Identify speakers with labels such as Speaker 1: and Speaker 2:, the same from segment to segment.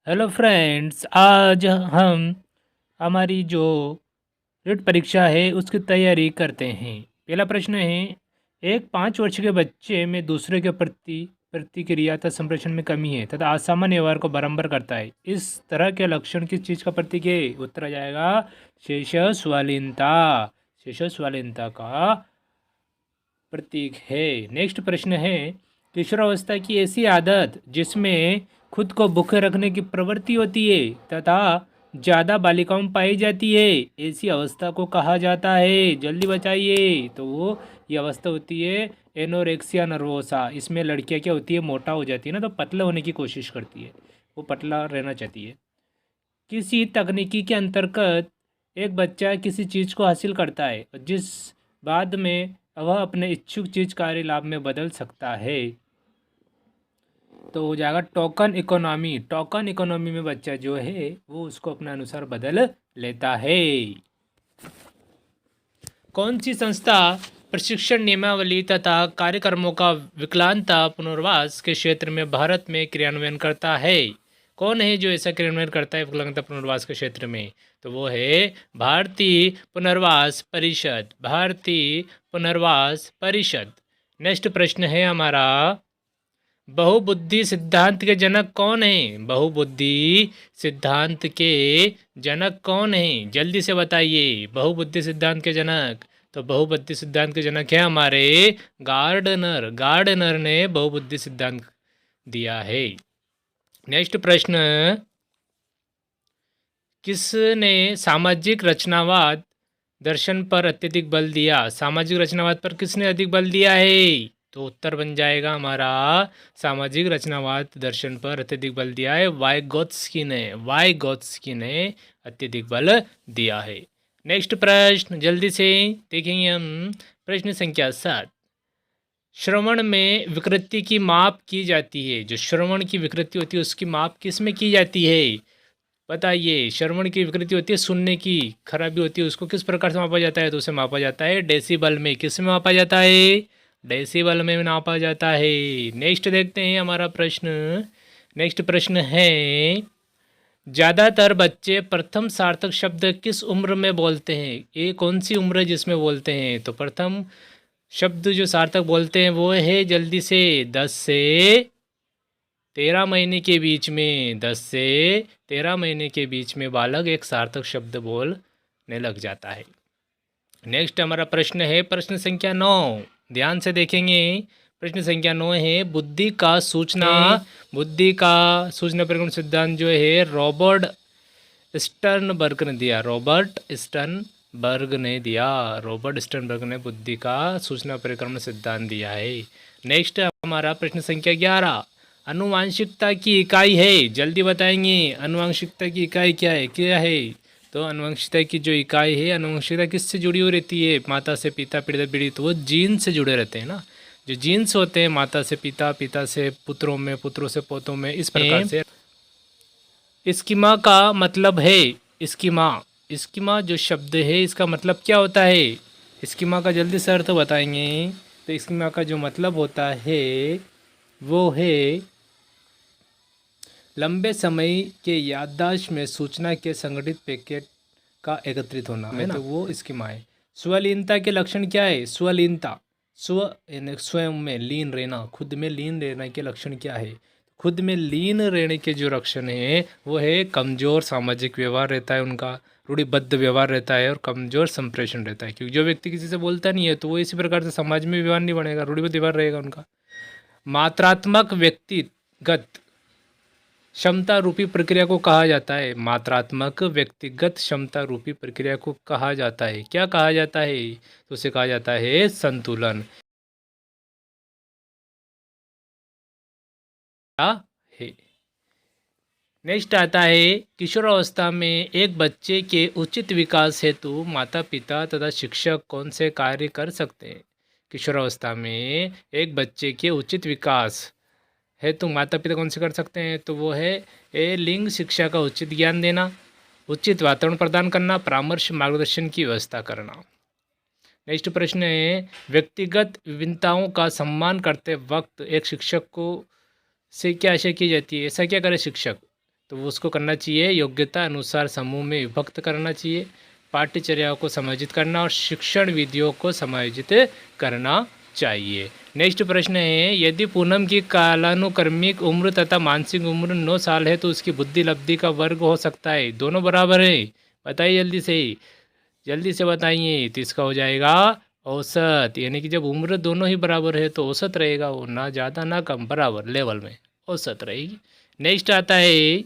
Speaker 1: Hello friends, आज हम हमारी जो रीट परीक्षा है उसकी तैयारी करते हैं। पहला प्रश्न है, एक 5 वर्ष के बच्चे में दूसरे के प्रति प्रतिक्रिया तथा संप्रेषण में कमी है तथा असामान्य व्यवहार को बारंबार करता है। इस तरह के लक्षण किस चीज़ का प्रतीक है? उत्तर आ जाएगा शेष स्वालीनता। शेष स्वालीनता का प्रतीक है। नेक्स्ट प्रश्न है, किशोरावस्था की ऐसी आदत जिसमें खुद को भूखे रखने की प्रवृत्ति होती है तथा ज़्यादा बालिकाओं में पाई जाती है, ऐसी अवस्था को कहा जाता है? जल्दी बताइए। तो वो ये अवस्था होती है एनोरेक्सिया नर्वोसा। इसमें लड़कियां क्या होती है, मोटा हो जाती है ना, तो पतला होने की कोशिश करती है, वो पतला रहना चाहती है। किसी तकनीकी के अंतर्गत एक बच्चा किसी चीज़ को हासिल करता है जिस बाद में वह अपने इच्छुक चीज़ कार्य लाभ में बदल सकता है, तो हो जाएगा टोकन इकोनॉमी। टोकन इकोनॉमी में बच्चा जो है वो उसको अपने अनुसार बदल लेता है। कौन सी संस्था प्रशिक्षण नियमावली तथा कार्यक्रमों का विकलांगता पुनर्वास के क्षेत्र में भारत में क्रियान्वयन करता है? कौन है जो ऐसा क्रियान्वयन करता है विकलांगता पुनर्वास के क्षेत्र में? तो वो है भारतीय पुनर्वास परिषद। भारतीय पुनर्वास परिषद। नेक्स्ट प्रश्न है हमारा, बहुबुद्धि सिद्धांत के जनक कौन है? बहुबुद्धि सिद्धांत के जनक कौन है? जल्दी से बताइए। बहुबुद्धि सिद्धांत के जनक, तो बहुबुद्धि सिद्धांत के जनक है हमारे गार्डनर। गार्डनर ने बहुबुद्धि सिद्धांत दिया है। नेक्स्ट प्रश्न, किसने सामाजिक रचनावाद दर्शन पर अत्यधिक बल दिया? सामाजिक रचनावाद पर किसने अधिक बल दिया है? तो उत्तर बन जाएगा हमारा सामाजिक रचनावाद दर्शन पर अत्यधिक बल दिया है वाइगोत्स्की ने। वाइगोत्स्की ने अत्यधिक बल दिया है। नेक्स्ट प्रश्न जल्दी से देखेंगे हम। प्रश्न संख्या 7, श्रवण में विकृति की माप की जाती है। जो श्रवण की विकृति होती है उसकी माप किस में की जाती है? बताइए। श्रवण की विकृति होती है, सुनने की खराबी होती है, उसको किस प्रकार से मापा जाता है? तो उसे मापा जाता है डेसिबल में। किस में मापा जाता है? डेसिबल में नापा जाता है। नेक्स्ट देखते हैं हमारा प्रश्न। नेक्स्ट प्रश्न है, ज़्यादातर बच्चे प्रथम सार्थक शब्द किस उम्र में बोलते हैं? ये कौन सी उम्र है जिसमें बोलते हैं? तो प्रथम शब्द जो सार्थक बोलते हैं वो है, जल्दी से, 10 से 13 महीने के बीच में। 10 से 13 महीने के बीच में बालक एक सार्थक शब्द बोलने लग जाता है। नेक्स्ट हमारा प्रश्न है प्रश्न संख्या 9। ध्यान से देखेंगे। प्रश्न संख्या 9 है, बुद्धि का सूचना परिक्रमण सिद्धांत जो है रॉबर्ट स्टर्नबर्ग ने दिया। रॉबर्ट स्टर्नबर्ग ने दिया। रॉबर्ट स्टर्नबर्ग ने बुद्धि का सूचना परिक्रमण सिद्धांत दिया है। नेक्स्ट हमारा प्रश्न संख्या 11, अनुवांशिकता की इकाई है। जल्दी बताएंगे। अनुवांशिकता की इकाई क्या है? तो अनुवांशिकता की जो इकाई है, अनुवांशिकता किससे जुड़ी हुई रहती है? माता से पिता, पीढ़ी दर पीढ़ी, तो वो जीन से जुड़े रहते हैं ना। जो जीन्स होते हैं माता से पिता, पिता से पुत्रों में, पुत्रों से पोतों में, इस प्रकार से। स्कीमा का मतलब है, स्कीमा, स्कीमा जो शब्द है इसका मतलब क्या होता है? स्कीमा का जल्दी से अर्थ बताएंगे। तो स्कीमा का जो मतलब होता है वो है लंबे समय के याददाश्त में सूचना के संगठित पैकेट का एकत्रित होना है ना, तो वो स्कीमा है। स्वलीनता के लक्षण क्या है? स्वलीनता, स्व यानी स्वयं में लीन रहना, खुद में लीन रहने के लक्षण क्या है? खुद में लीन रहने के जो लक्षण है वो है कमज़ोर सामाजिक व्यवहार रहता है उनका, रूढ़िबद्ध व्यवहार रहता है और कमज़ोर संप्रेषण रहता है। क्योंकि जो व्यक्ति किसी से बोलता नहीं है तो वो इसी प्रकार से समाज में व्यवहार नहीं बनेगा, रूढ़िबद्ध व्यवहार रहेगा उनका। मात्रात्मक व्यक्तिगत क्षमता रूपी प्रक्रिया को कहा जाता है। मात्रात्मक व्यक्तिगत क्षमता रूपी प्रक्रिया को कहा जाता है, क्या कहा जाता है? तो उसे कहा जाता है संतुलन। है। नेक्स्ट आता है, किशोरावस्था में एक बच्चे के उचित विकास हेतु माता पिता तथा शिक्षक कौन से कार्य कर सकते हैं? किशोरावस्था में एक बच्चे के उचित विकास हेतु माता पिता कौन से कर सकते हैं? तो वो है लिंग शिक्षा का उचित ज्ञान देना, उचित वातावरण प्रदान करना, परामर्श मार्गदर्शन की व्यवस्था करना। नेक्स्ट प्रश्न है, व्यक्तिगत विभिन्नताओं का सम्मान करते वक्त एक शिक्षक को से क्या आशा की जाती है? ऐसा क्या करे शिक्षक तो वो उसको करना चाहिए योग्यता अनुसार समूह में विभक्त करना चाहिए, पाठ्यचर्याओं को समायोजित करना और शिक्षण विधियों को समायोजित करना चाहिए। नेक्स्ट प्रश्न है, यदि पूनम की कालानुक्रमिक उम्र तथा मानसिक उम्र 9 साल है तो उसकी बुद्धि लब्धि का वर्ग हो सकता है? दोनों बराबर है, बताइए जल्दी से बताइए। तो इसका हो जाएगा औसत, यानी कि जब उम्र दोनों ही बराबर है तो औसत रहेगा, वो ना ज़्यादा ना कम, बराबर लेवल में औसत रहेगी। नेक्स्ट आता है,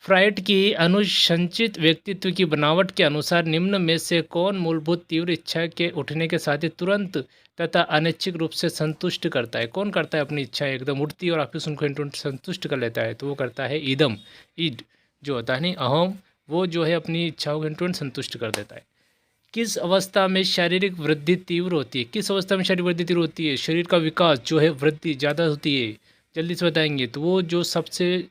Speaker 1: फ्राइड की अनुशंसित व्यक्तित्व की बनावट के अनुसार निम्न में से कौन मूलभूत तीव्र इच्छा के उठने के साथ ही तुरंत तथा अनैच्छिक रूप से संतुष्ट करता है? कौन करता है अपनी इच्छा एकदम उठती है और वापिस उनको संतुष्ट कर लेता है? तो वो करता है ईदम, ईड जो होता है नहीं अहम, वो जो है अपनी इच्छाओं को तुरंत संतुष्ट कर देता है। किस अवस्था में शारीरिक वृद्धि तीव्र होती है? किस अवस्था में शारीरिक वृद्धि तीव्र होती है? शरीर का विकास जो है वृद्धि ज़्यादा होती है, जल्दी से बताएंगे। तो वो जो सबसे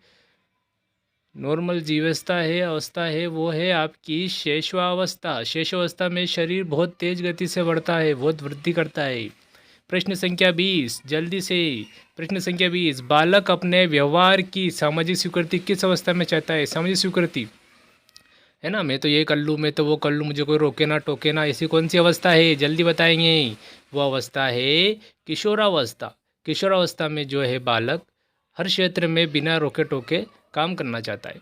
Speaker 1: नॉर्मल अवस्था है वो है आपकी शेषवावस्था। शेषावस्था में शरीर बहुत तेज गति से बढ़ता है, बहुत वृद्धि करता है। प्रश्न संख्या 20, जल्दी से। प्रश्न संख्या 20, बालक अपने व्यवहार की सामाजिक स्वीकृति किस अवस्था में चाहता है? सामाजिक स्वीकृति है ना, मैं तो ये कर लूँ, मैं तो वो कर लूँ, मुझे कोई रोके ना टोके ना, ऐसी कौन सी अवस्था है? जल्दी बताएंगे। वो अवस्था है किशोरावस्था। किशोरावस्था में जो है बालक हर क्षेत्र में बिना रोके टोके काम करना चाहता है।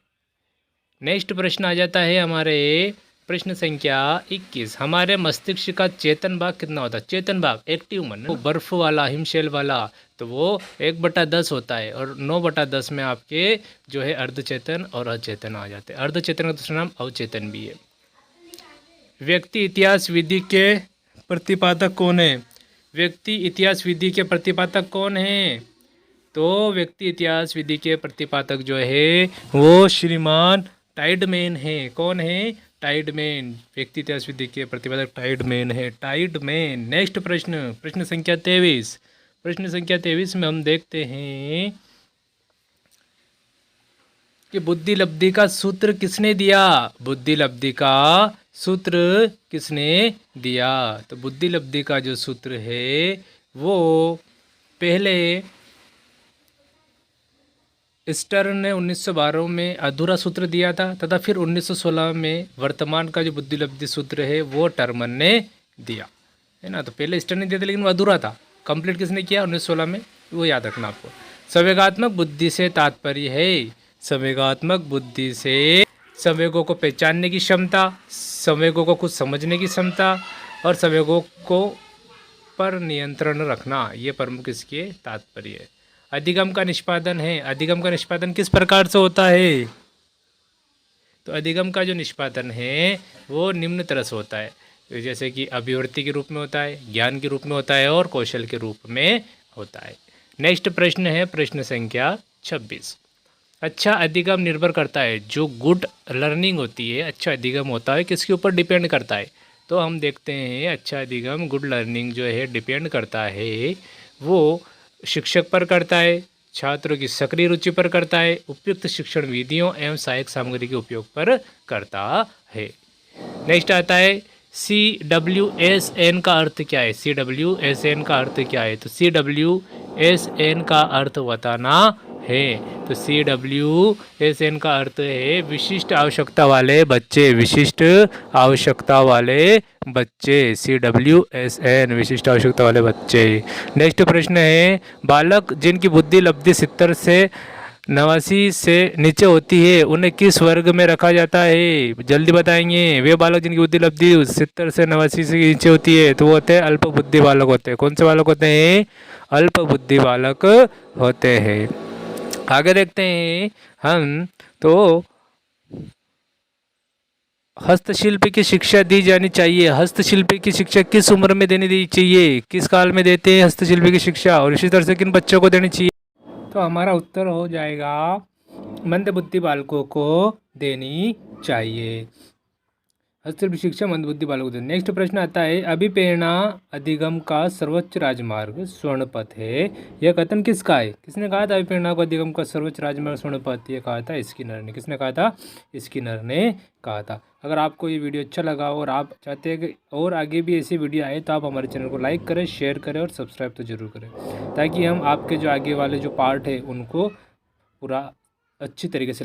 Speaker 1: नेक्स्ट प्रश्न आ जाता है हमारे प्रश्न संख्या 21, हमारे मस्तिष्क का चेतन भाग कितना होता है? चेतन भाग एक्टिव मन, वो बर्फ वाला हिमशैल वाला, तो वो 1/10 होता है, और 9/10 में आपके जो है अर्धचेतन और अचेतन आ जाते हैं। अर्धचेतन का दूसरा नाम अवचेतन भी है। व्यक्ति इतिहास विधि के प्रतिपादक कौन है? व्यक्ति इतिहास विधि के प्रतिपादक कौन है? तो व्यक्ति इतिहास विधि के प्रतिपादक जो है वो श्रीमान टाइडमैन है। कौन है? टाइडमैन। व्यक्ति इतिहास विधि के प्रतिपादक टाइडमैन है, टाइडमैन। नेक्स्ट प्रश्न, प्रश्न संख्या 23। प्रश्न संख्या 23 में हम देखते हैं कि बुद्धि लब्धि का सूत्र किसने दिया? बुद्धि लब्धि का सूत्र किसने दिया? तो बुद्धि लब्धि का जो सूत्र है वो पहले स्टर्न ने 1912 में अधूरा सूत्र दिया था, तथा फिर 1916 में वर्तमान का जो बुद्धि लब्धि सूत्र है वो टर्मन ने दिया, है ना। तो पहले स्टर्न ने दिया था लेकिन वो अधूरा था। कंप्लीट किसने किया? 1916 में, वो याद रखना आपको। संवेगात्मक बुद्धि से तात्पर्य है, संवेगात्मक बुद्धि से संवेगों को पहचानने की क्षमता, संवेगों को कुछ समझने की क्षमता और संवेगों को पर नियंत्रण रखना, ये प्रमुख इसके तात्पर्य है। अधिगम का निष्पादन है, अधिगम का निष्पादन किस प्रकार से होता है? तो अधिगम का जो निष्पादन है वो निम्न तरह से होता है, जैसे कि अभिवृत्ति के रूप में होता है, ज्ञान के रूप में होता है और कौशल के रूप में होता है। नेक्स्ट प्रश्न है प्रश्न संख्या 26। अच्छा अधिगम निर्भर करता है, जो गुड लर्निंग होती है, अच्छा अधिगम होता है किसके ऊपर डिपेंड करता है? तो हम देखते हैं अच्छा अधिगम गुड लर्निंग जो है डिपेंड करता है, वो शिक्षक पर करता है, छात्रों की सक्रिय रुचि पर करता है, उपयुक्त शिक्षण विधियों एवं सहायक सामग्री के उपयोग पर करता है। नेक्स्ट आता है CWSN का अर्थ क्या है? CWSN का अर्थ क्या है? तो CWSN का अर्थ बताना है। तो CWSN का अर्थ है विशिष्ट आवश्यकता वाले बच्चे, विशिष्ट आवश्यकता वाले बच्चे, CWSN विशिष्ट आवश्यकता वाले बच्चे। नेक्स्ट प्रश्न है, बालक जिनकी बुद्धि लब्धि 70 से 89 से नीचे होती है उन्हें किस वर्ग में रखा जाता है? जल्दी बताएंगे। वे बालक जिनकी बुद्धि लब्धि 70 से 89 से नीचे होती है तो वो होते हैं अल्प बुद्धि बालक होते हैं। कौन से बालक होते हैं? अल्प बुद्धि बालक होते हैं। आगे देखते हैं हम, तो हस्तशिल्प की शिक्षा दी जानी चाहिए। हस्तशिल्प की शिक्षा किस उम्र में देनी चाहिए? किस काल में देते हैं हस्तशिल्प की शिक्षा, और इसी तरह से किन बच्चों को देनी चाहिए? तो हमारा उत्तर हो जाएगा मंदबुद्धि बालकों को देनी चाहिए। हस्तशिल्प शिक्षा मंदबुद्धि बालकों को। नेक्स्ट प्रश्न आता है, अभिप्रेरणा अधिगम का सर्वोच्च राजमार्ग स्वर्णपथ है, यह कथन किसका है? किसने कहा था अभिप्रेरणा को अधिगम का सर्वोच्च राजमार्ग स्वर्णपथ? ये कहा था स्किनर ने। किसने कहा था? स्किनर ने कहा था। अगर आपको ये वीडियो अच्छा लगा और आप चाहते हैं कि और आगे भी ऐसी वीडियो आए तो आप हमारे चैनल को लाइक करें, शेयर करें और सब्सक्राइब तो जरूर करें, ताकि हम आपके जो आगे वाले जो पार्ट है उनको पूरा अच्छी तरीके से